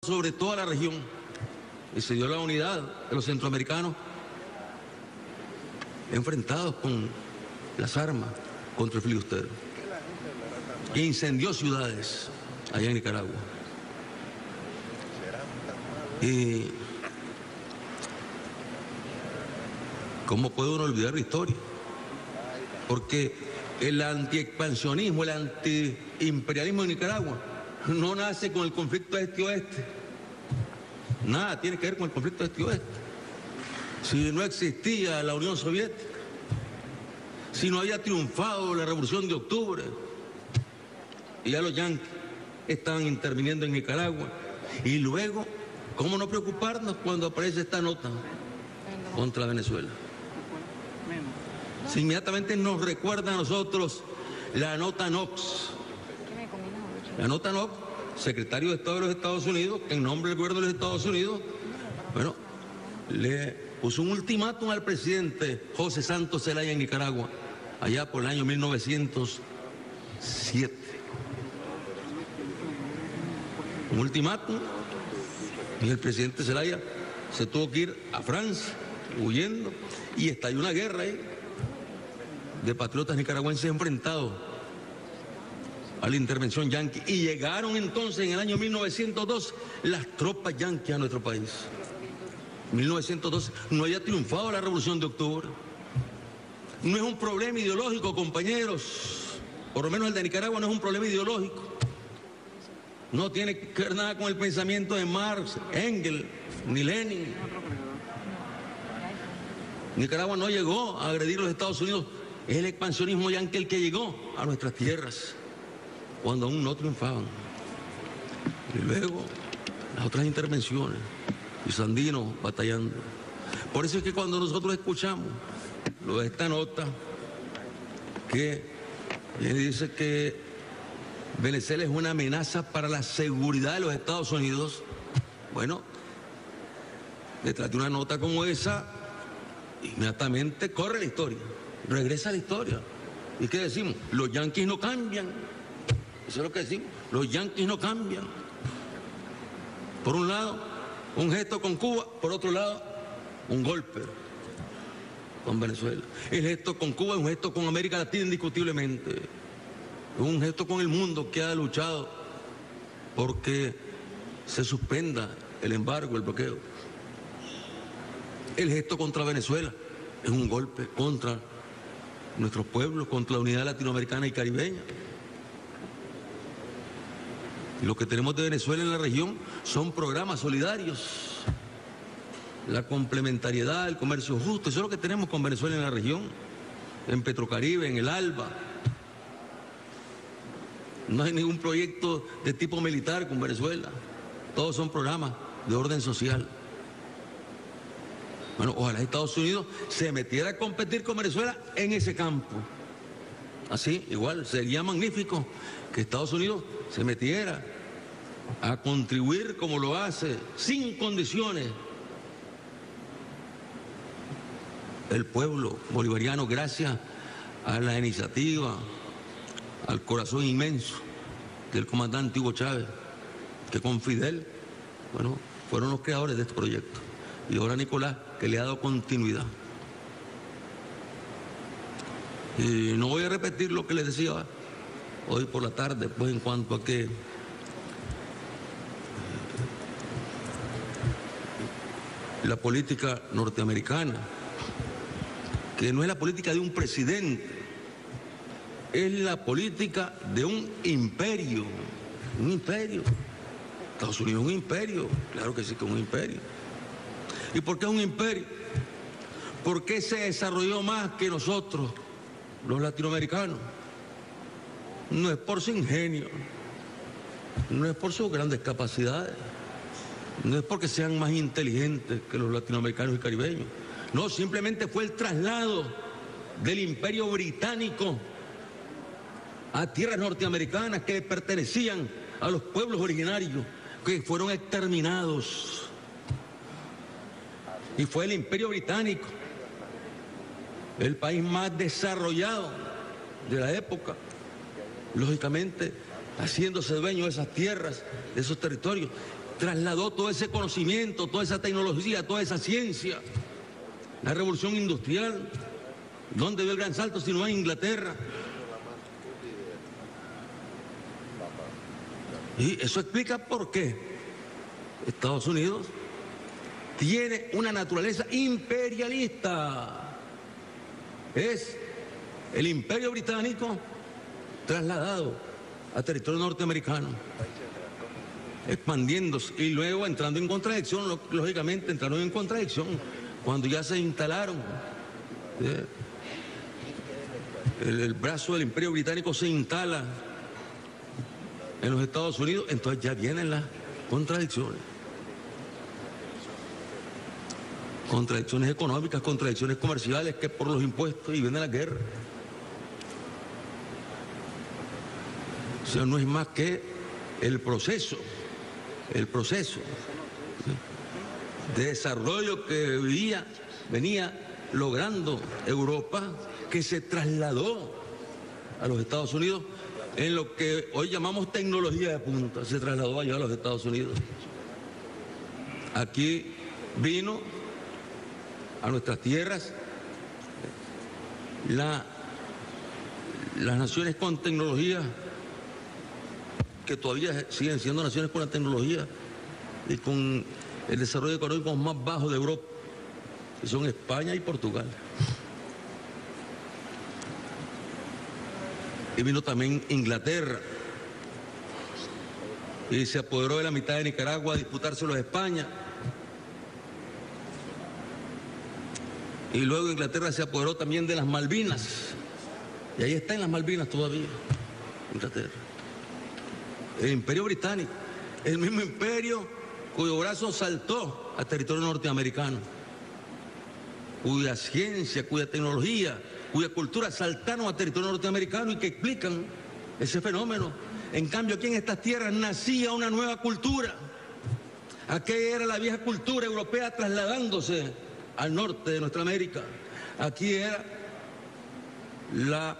sobre toda la región y se dio la unidad de los centroamericanos enfrentados con las armas contra el filibustero e incendió ciudades allá en Nicaragua. Y ¿cómo puede uno olvidar la historia? Porque el antiexpansionismo, el antiimperialismo de Nicaragua no nace con el conflicto este-oeste. Nada tiene que ver con el conflicto este-oeste. Si no existía la Unión Soviética, si no había triunfado la Revolución de Octubre, y ya los yanquis estaban interviniendo en Nicaragua, y luego, ¿cómo no preocuparnos cuando aparece esta nota contra Venezuela? Si inmediatamente nos recuerda a nosotros la nota Knox. La nota Knox, secretario de Estado de los Estados Unidos, en nombre del gobierno de los Estados Unidos, bueno, le puso un ultimátum al presidente José Santos Zelaya en Nicaragua, allá por el año 1907. Un ultimátum, y el presidente Zelaya se tuvo que ir a Francia, huyendo, y estalló una guerra ahí de patriotas nicaragüenses enfrentados a la intervención yanqui, y llegaron entonces en el año 1902 las tropas yanquis a nuestro país. 1912 no había triunfado la Revolución de Octubre. No es un problema ideológico, compañeros, por lo menos el de Nicaragua no es un problema ideológico. No tiene que ver nada con el pensamiento de Marx, Engels, ni Lenin. Nicaragua no llegó a agredir a los Estados Unidos. Es el expansionismo yanqui el que llegó a nuestras tierras cuando aún no triunfaban. Y luego las otras intervenciones, y Sandino batallando. Por eso es que cuando nosotros escuchamos lo de esta nota, que dice que Venezuela es una amenaza para la seguridad de los Estados Unidos, bueno, detrás de una nota como esa, inmediatamente corre la historia. Regresa a la historia. ¿Y qué decimos? Los yanquis no cambian. Eso es lo que decimos. Los yanquis no cambian. Por un lado, un gesto con Cuba. Por otro lado, un golpe con Venezuela. El gesto con Cuba es un gesto con América Latina indiscutiblemente. Es un gesto con el mundo que ha luchado porque se suspenda el embargo, el bloqueo. El gesto contra Venezuela es un golpe contra nuestros pueblos, contra la unidad latinoamericana y caribeña. Y lo que tenemos de Venezuela en la región son programas solidarios, la complementariedad, el comercio justo. Eso es lo que tenemos con Venezuela en la región, en Petrocaribe, en el ALBA. No hay ningún proyecto de tipo militar con Venezuela. Todos son programas de orden social. Bueno, ojalá Estados Unidos se metiera a competir con Venezuela en ese campo. Así, igual, sería magnífico que Estados Unidos se metiera a contribuir como lo hace, sin condiciones. El pueblo bolivariano, gracias a la iniciativa, al corazón inmenso del comandante Hugo Chávez, que con Fidel, bueno, fueron los creadores de este proyecto. Y ahora Nicolás, que le ha dado continuidad. Y no voy a repetir lo que les decía hoy por la tarde, pues en cuanto a que la política norteamericana, que no es la política de un presidente, es la política de un imperio. Un imperio. Estados Unidos es un imperio, claro que sí que es un imperio. ¿Y por qué es un imperio? ¿Por qué se desarrolló más que nosotros, los latinoamericanos? No es por su ingenio, no es por sus grandes capacidades, no es porque sean más inteligentes que los latinoamericanos y caribeños. No, simplemente fue el traslado del imperio británico a tierras norteamericanas que pertenecían a los pueblos originarios que fueron exterminados. Y fue el imperio británico, el país más desarrollado de la época, lógicamente haciéndose dueño de esas tierras, de esos territorios, trasladó todo ese conocimiento, toda esa tecnología, toda esa ciencia, la revolución industrial. ¿Dónde dio el gran salto si no en Inglaterra? Y eso explica por qué Estados Unidos tiene una naturaleza imperialista. Es el imperio británico trasladado a territorio norteamericano, expandiéndose y luego entrando en contradicción, lógicamente entraron en contradicción cuando ya se instalaron. El brazo del imperio británico se instala en los Estados Unidos, entonces ya vienen las contradicciones. Contradicciones económicas, contradicciones comerciales, que por los impuestos, y viene la guerra. O sea, no es más que el proceso de desarrollo que venía logrando Europa, que se trasladó a los Estados Unidos en lo que hoy llamamos tecnología de punta, se trasladó allá a los Estados Unidos. Aquí vino a nuestras tierras las naciones con tecnología, que todavía siguen siendo naciones con la tecnología y con el desarrollo económico más bajo de Europa, que son España y Portugal. Y vino también Inglaterra y se apoderó de la mitad de Nicaragua a disputárselo a España. Y luego Inglaterra se apoderó también de las Malvinas, y ahí está en las Malvinas todavía Inglaterra. El imperio británico, el mismo imperio cuyo brazo saltó al territorio norteamericano, cuya ciencia, cuya tecnología, cuya cultura saltaron a territorio norteamericano y que explican ese fenómeno. En cambio, aquí en estas tierras nacía una nueva cultura. Aquella era la vieja cultura europea trasladándose al norte de nuestra América. Aquí era la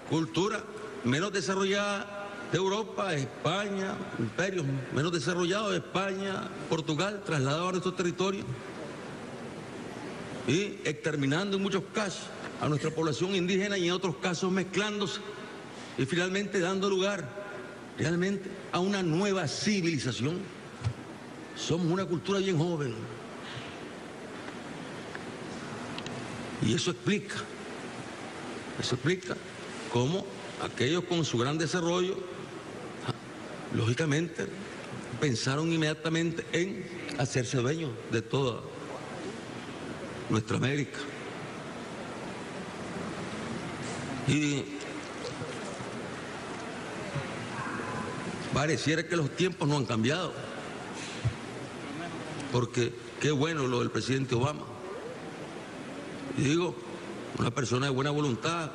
cultura menos desarrollada de Europa, España, imperios menos desarrollados, España, Portugal, trasladados a nuestro territorio y exterminando en muchos casos a nuestra población indígena y en otros casos mezclándose y finalmente dando lugar realmente a una nueva civilización. Somos una cultura bien joven y eso explica cómo aquellos con su gran desarrollo lógicamente pensaron inmediatamente en hacerse dueños de toda nuestra América. Y pareciera que los tiempos no han cambiado, porque qué bueno lo del presidente Obama. Y digo, una persona de buena voluntad,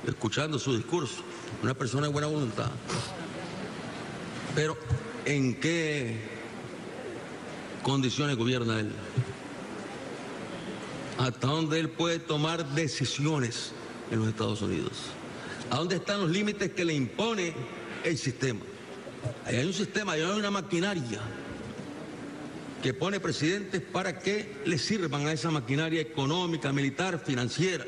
escuchando su discurso, una persona de buena voluntad. Pero, ¿en qué condiciones gobierna él? ¿Hasta dónde él puede tomar decisiones en los Estados Unidos? ¿A dónde están los límites que le impone el sistema? Ahí hay un sistema, ahí hay una maquinaria que pone presidentes para que le sirvan a esa maquinaria económica, militar, financiera.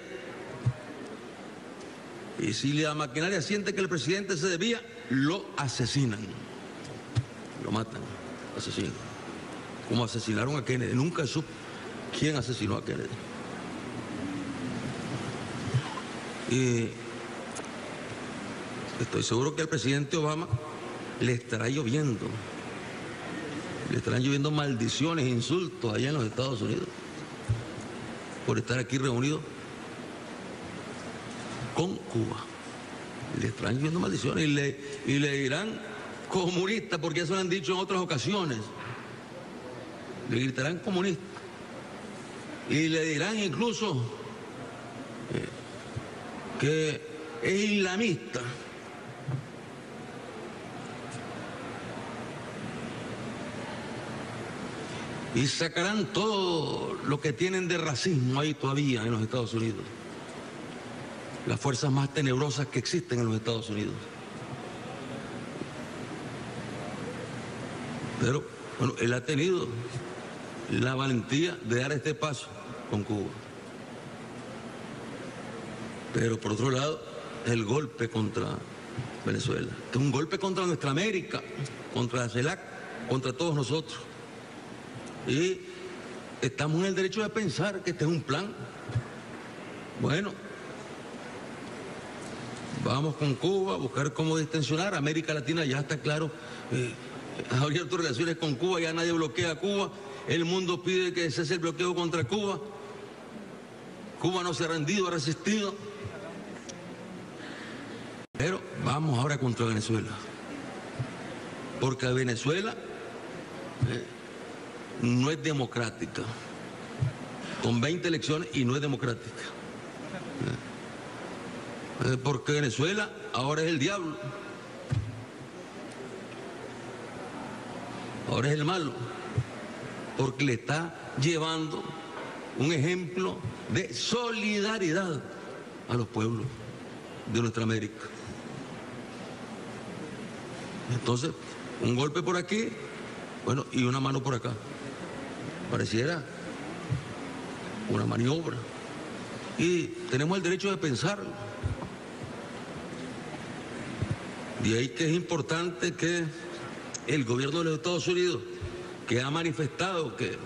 Y si la maquinaria siente que el presidente se desvía, lo asesinan, lo matan, asesinan. Como asesinaron a Kennedy. Nunca supo quién asesinó a Kennedy. Y estoy seguro que al presidente Obama le estarán lloviendo maldiciones, insultos allá en los Estados Unidos por estar aquí reunido con Cuba. Le estarán lloviendo maldiciones y le dirán comunista, porque eso lo han dicho en otras ocasiones. Le gritarán comunista y le dirán incluso que es islamista. Y sacarán todo lo que tienen de racismo ahí todavía en los Estados Unidos. Las fuerzas más tenebrosas que existen en los Estados Unidos. Pero, bueno, él ha tenido la valentía de dar este paso con Cuba. Pero, por otro lado, el golpe contra Venezuela, que es un golpe contra nuestra América, contra la CELAC, contra todos nosotros. Y estamos en el derecho de pensar que este es un plan. Bueno, vamos con Cuba a buscar cómo distensionar. América Latina ya está claro, ha abierto relaciones con Cuba, ya nadie bloquea a Cuba. El mundo pide que cese el bloqueo contra Cuba. Cuba no se ha rendido, ha resistido. Pero vamos ahora contra Venezuela. Porque Venezuela no es democrática. Con 20 elecciones y no es democrática. Porque Venezuela ahora es el diablo. Ahora es el malo. Porque le está llevando un ejemplo de solidaridad a los pueblos de nuestra América. Entonces, un golpe por aquí, bueno, y una mano por acá. Pareciera una maniobra. Y tenemos el derecho de pensarlo. De ahí que es importante que el gobierno de los Estados Unidos, que ha manifestado que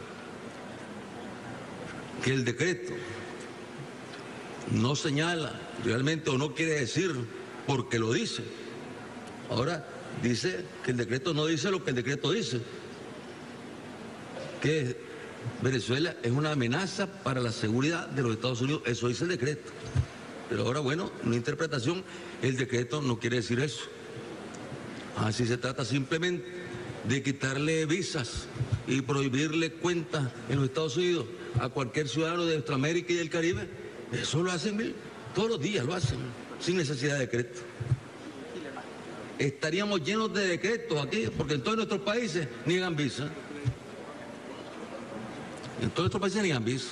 el decreto no señala realmente o no quiere decir porque lo dice. Ahora dice que el decreto no dice lo que el decreto dice, que Venezuela es una amenaza para la seguridad de los Estados Unidos. Eso dice el decreto. Pero ahora, bueno, en una interpretación, el decreto no quiere decir eso. Así se trata simplemente de quitarle visas y prohibirle cuentas en los Estados Unidos a cualquier ciudadano de Centroamérica y del Caribe. Eso lo hacen todos los días, lo hacen, sin necesidad de decreto. Estaríamos llenos de decretos aquí, porque en todos nuestros países niegan visa. En todos nuestros países niegan visa.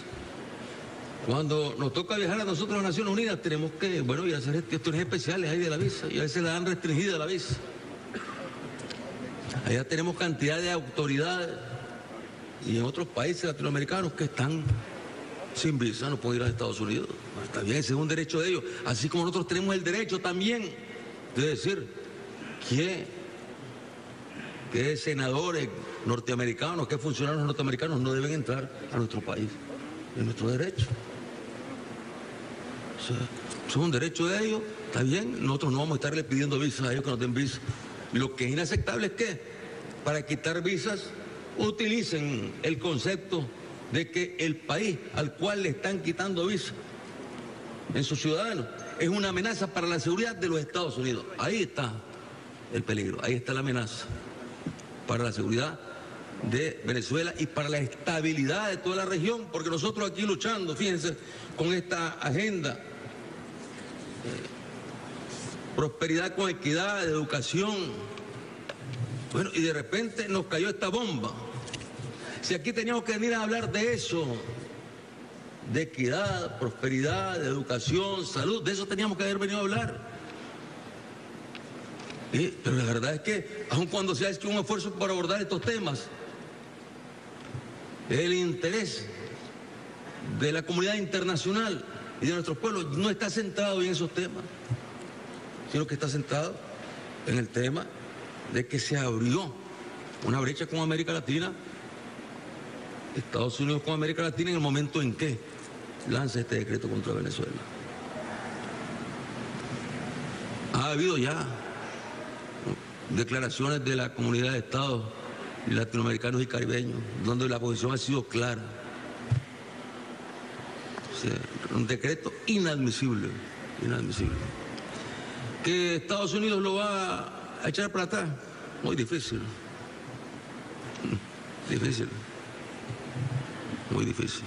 Cuando nos toca viajar a nosotros a las Naciones Unidas, tenemos que, bueno, ir a hacer gestiones especiales ahí de la visa, y a veces la dan restringida la visa. Allá tenemos cantidad de autoridades, y en otros países latinoamericanos que están sin visa, no pueden ir a Estados Unidos. Bueno, está bien, ese es un derecho de ellos. Así como nosotros tenemos el derecho también de decir que senadores norteamericanos, que funcionarios norteamericanos no deben entrar a nuestro país. Es nuestro derecho. O sea, eso es un derecho de ellos, está bien. Nosotros no vamos a estarle pidiendo visas a ellos que nos den visas. Lo que es inaceptable es que para quitar visas utilicen el concepto de que el país al cual le están quitando visas en sus ciudadanos es una amenaza para la seguridad de los Estados Unidos. Ahí está el peligro, ahí está la amenaza para la seguridad de Venezuela y para la estabilidad de toda la región, porque nosotros aquí luchando, fíjense, con esta agenda, prosperidad con equidad, de educación, bueno, y de repente nos cayó esta bomba. Si aquí teníamos que venir a hablar de eso, de equidad, prosperidad, de educación, salud, de eso teníamos que haber venido a hablar. Pero la verdad es que, aun cuando se ha hecho un esfuerzo por abordar estos temas, el interés de la comunidad internacional y de nuestros pueblos no está centrado en esos temas, sino que está centrado en el tema de que se abrió una brecha con América Latina, Estados Unidos con América Latina, en el momento en que lanza este decreto contra Venezuela. Ha habido ya declaraciones de la comunidad de estados latinoamericanos y caribeños, donde la posición ha sido clara. O sea, un decreto inadmisible, inadmisible. ¿Que Estados Unidos lo va a echar para atrás? Muy difícil. Difícil. Muy difícil.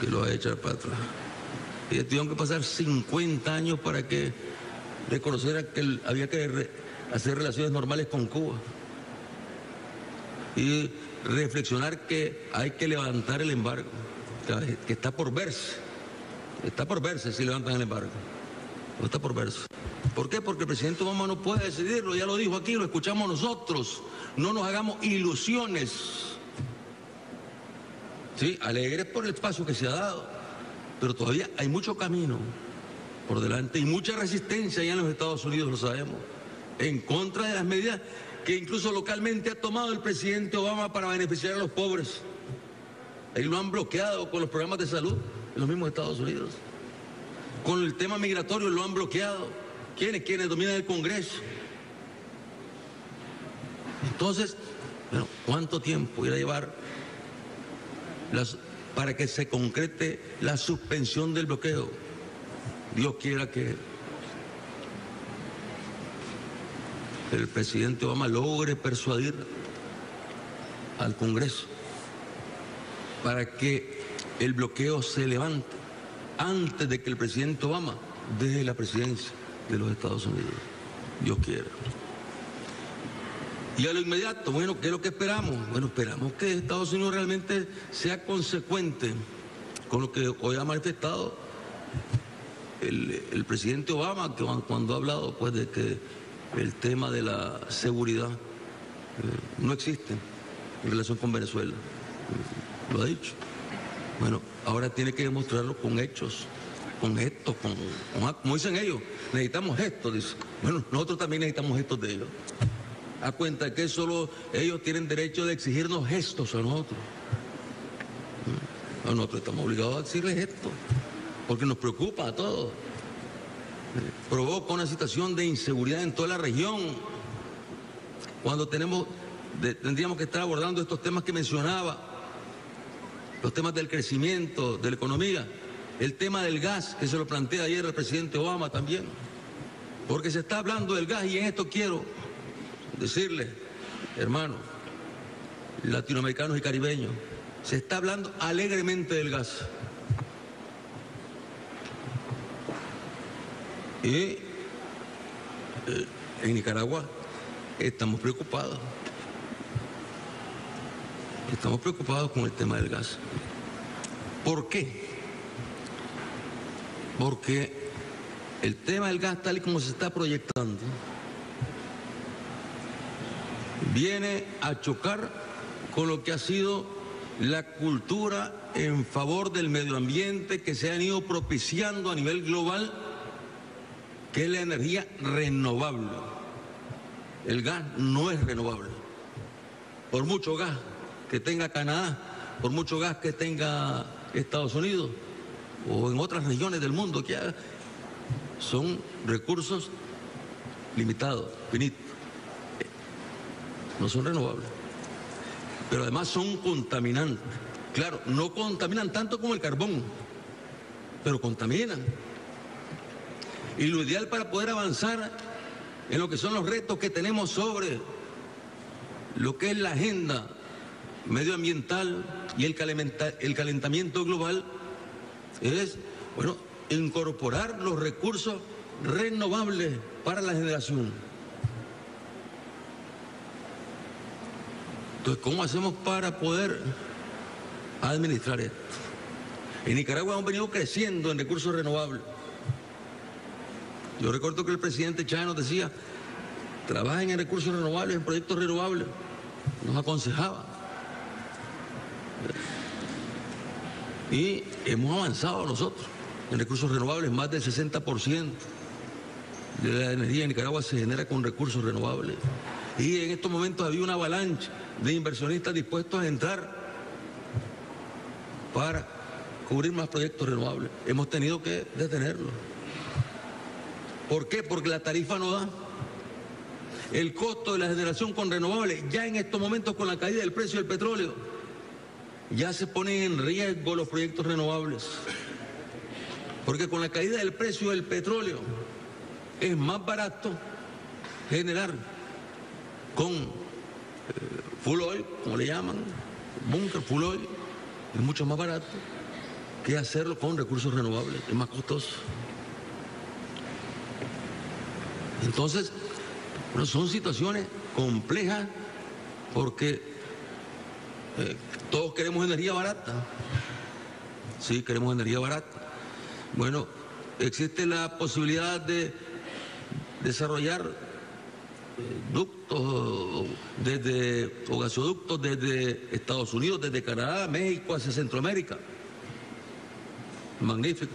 Que lo va a echar para atrás. Y tuvieron que pasar 50 años para que reconociera que había que hacer relaciones normales con Cuba y reflexionar que hay que levantar el embargo, que está por verse si levantan el embargo. No está por verse. ¿Por qué? Porque el presidente Obama no puede decidirlo, ya lo dijo aquí, lo escuchamos nosotros. No nos hagamos ilusiones. Sí, alegres por el paso que se ha dado, pero todavía hay mucho camino por delante y mucha resistencia allá en los Estados Unidos, lo sabemos, en contra de las medidas que incluso localmente ha tomado el presidente Obama para beneficiar a los pobres. Ahí lo han bloqueado con los programas de salud en los mismos Estados Unidos. Con el tema migratorio lo han bloqueado. ¿Quiénes? Quienes dominan el Congreso. Entonces, bueno, ¿cuánto tiempo irá a llevar para que se concrete la suspensión del bloqueo? Dios quiera que el presidente Obama logre persuadir al Congreso para que el bloqueo se levante antes de que el presidente Obama deje la presidencia de los Estados Unidos. Dios quiera. Y a lo inmediato, bueno, ¿qué es lo que esperamos? Bueno, esperamos que Estados Unidos realmente sea consecuente con lo que hoy ha manifestado el presidente Obama, que cuando ha hablado pues de que el tema de la seguridad no existe en relación con Venezuela. Lo ha dicho. Bueno, ahora tiene que demostrarlo con hechos, con gestos, como dicen ellos, necesitamos gestos, dice. Bueno, nosotros también necesitamos gestos de ellos. A cuenta que solo ellos tienen derecho de exigirnos gestos a nosotros. Nosotros estamos obligados a exigirles gestos, porque nos preocupa a todos. Provoca una situación de inseguridad en toda la región, cuando tendríamos que estar abordando estos temas que mencionaba, los temas del crecimiento, de la economía, el tema del gas, que se lo plantea ayer el presidente Obama también, porque se está hablando del gas y en esto quiero decirle, hermanos, latinoamericanos y caribeños, se está hablando alegremente del gas. Y en Nicaragua estamos preocupados. Estamos preocupados con el tema del gas. ¿Por qué? Porque el tema del gas, tal y como se está proyectando, viene a chocar con lo que ha sido la cultura en favor del medio ambiente que se han ido propiciando a nivel global, que es la energía renovable. El gas no es renovable. Por mucho gas que tenga Canadá, por mucho gas que tenga Estados Unidos o en otras regiones del mundo que haga, son recursos limitados, finitos. No son renovables. Pero además son contaminantes. Claro, no contaminan tanto como el carbón, pero contaminan. Y lo ideal para poder avanzar en lo que son los retos que tenemos sobre lo que es la agenda medioambiental y el calentamiento global es, bueno, incorporar los recursos renovables para la generación. Entonces, ¿cómo hacemos para poder administrar esto? En Nicaragua hemos venido creciendo en recursos renovables. Yo recuerdo que el presidente Chávez nos decía, trabajen en recursos renovables, en proyectos renovables. Nos aconsejaba. Y hemos avanzado nosotros en recursos renovables, más del 60% de la energía en Nicaragua se genera con recursos renovables. Y en estos momentos había una avalancha de inversionistas dispuestos a entrar para cubrir más proyectos renovables. Hemos tenido que detenerlo. ¿Por qué? Porque la tarifa no da. El costo de la generación con renovables, ya en estos momentos con la caída del precio del petróleo, ya se ponen en riesgo los proyectos renovables. Porque con la caída del precio del petróleo es más barato generar con full oil, como le llaman, bunker full oil, es mucho más barato que hacerlo con recursos renovables, es más costoso. Entonces, bueno, son situaciones complejas porque todos queremos energía barata. Sí, queremos energía barata. Bueno, existe la posibilidad de desarrollar ductos o gasoductos desde Estados Unidos, desde Canadá, México hacia Centroamérica. Magnífico.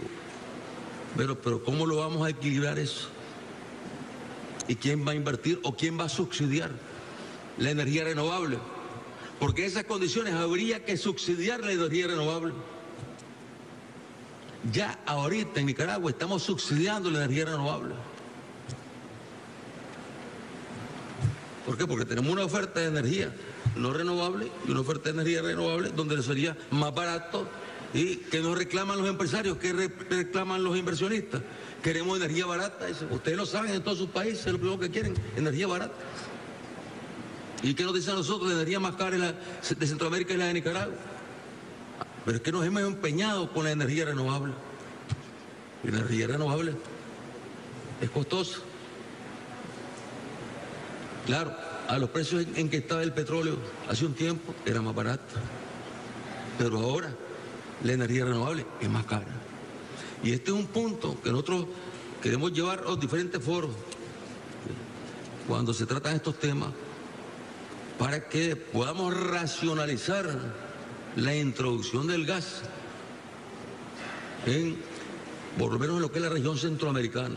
Pero ¿cómo lo vamos a equilibrar eso? ¿Y quién va a invertir o quién va a subsidiar la energía renovable? Porque en esas condiciones habría que subsidiar la energía renovable. Ya ahorita en Nicaragua estamos subsidiando la energía renovable. ¿Por qué? Porque tenemos una oferta de energía no renovable y una oferta de energía renovable donde sería más barato y que nos reclaman los empresarios, que reclaman los inversionistas. Queremos energía barata. Ustedes lo saben, en todos sus países lo primero que quieren, energía barata. ¿Y qué nos dicen a nosotros? La energía más cara de Centroamérica es la de Nicaragua. Pero es que nos hemos empeñado con la energía renovable. Y la energía renovable es costosa. Claro, a los precios en que estaba el petróleo hace un tiempo era más barato. Pero ahora la energía renovable es más cara. Y este es un punto que nosotros queremos llevar a los diferentes foros cuando se tratan estos temas, para que podamos racionalizar la introducción del gas por lo menos en lo que es la región centroamericana,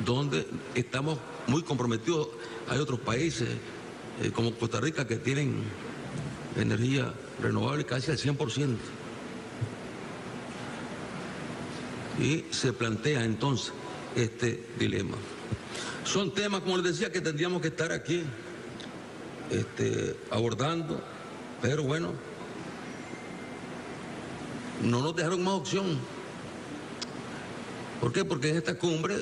donde estamos muy comprometidos. Hay otros países como Costa Rica que tienen energía renovable casi al 100%. Y se plantea entonces este dilema. Son temas, como les decía, que tendríamos que estar aquí abordando, pero bueno, no nos dejaron más opción. ¿Por qué? Porque en esta cumbre,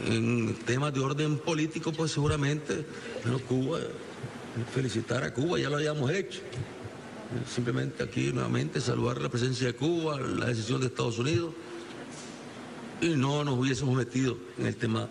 en temas de orden político, pues seguramente, bueno, Cuba, felicitar a Cuba, ya lo habíamos hecho. Simplemente aquí nuevamente saludar la presencia de Cuba, la decisión de Estados Unidos, y no nos hubiésemos metido en el tema